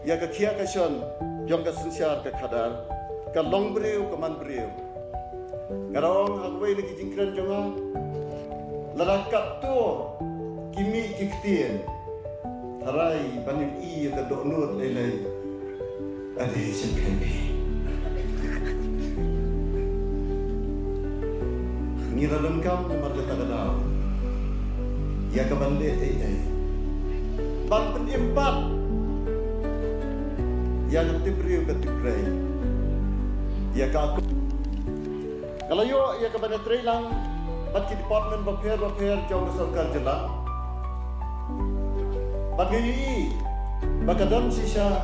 ya ka kia ka shon jong ka sensiar ka khadar ka long breu ka man breu garong hagway ni jingkran jonga lada katto kimi ktin harai banim I ka dohnud lelai ade sempebi ni dalam kam marga tagadaw ya ka bande ban penimpat yang tibriu ke tibrai ya ka aku kalau yo ya ka bande trailang bat ki department baper jong sarkar jela bagi bakadam sisa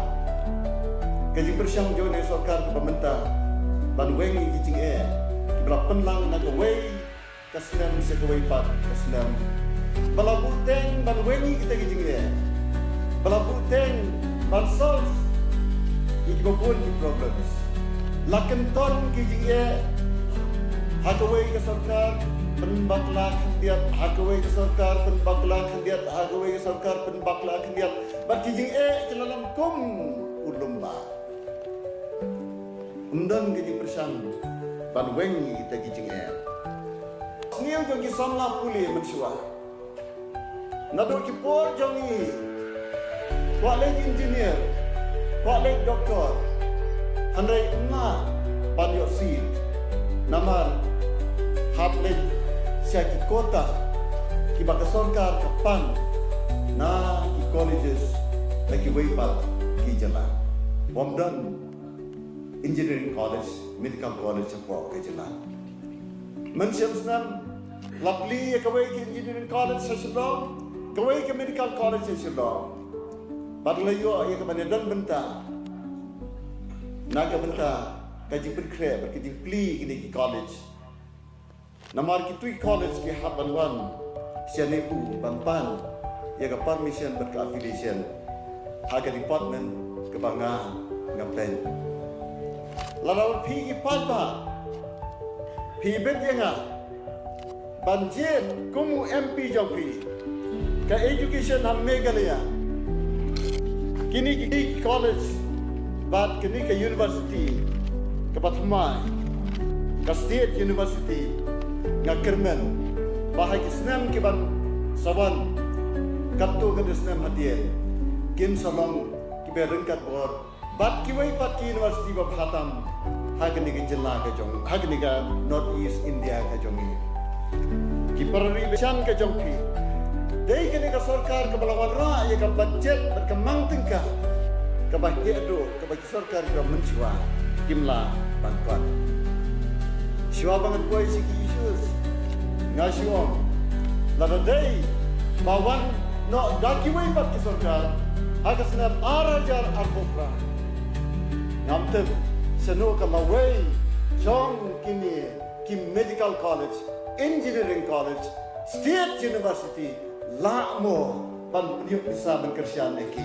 kaji bersang jong ne sarkar ke pemerintah ban wengi kijing belapan lang na kaway kasnam sa kaway pat kasnam balabuteng ban wengi kita kijing balabuteng ban solve ikibapun ki problems lakenton kijing hakaway ka sarkar penbakla khandiat hakaway ka sarkar penbakla khandiat hakaway ka sarkar penbakla khandiat bat kijing jalalam kum ulumba undan kijing bersang ban wengi kita kijing niu jongi samla puli mensua nador ki por jongi kualek engineer kualek doktor handai na ban yo seat namar hatlek syaki kota ki bakasarkar kapan na ki colleges lagi weipat ki jalan bomdan engineering college medical college apa ke jalan mensiam senam lapli kawai ke engineering college sesudah kawai ke medical college sesudah badlayo ya ke mana dan benta naga benta kaji berkre berkaji pli ini ki college namar ki tui college ki haban wan sianepu banpan ya ke permission berka affiliation haga department ke banga ngapen lalu pergi pada pergi berjenga banjir kumu MP jauhi ke education ham Meghalaya kini ke college bat kini ke university ke Pathumai ke state university ngakermen bahai kisnam ke ban saban katto ke kisnam hadiah kim salong ke berengkat bor bat kiwai pat ki university ba khatam hagni ke jilla ke jong hagni ka north east India ke jongi ki parari besan ke jongki dei kini ka sarkar ke balawan ra ya ka budget berkembang tingkah ke bagi do ke bagi sarkar ke mensua kimla bantuan siwa banget boy siki issues ngasiom lada dei bawan no daki wai pat ki sarkar hagasnam arajar arbopra ngamtem seno kamaway jong kini ki medical college engineering college state university la mo ban priuk bisa berkerjaan lagi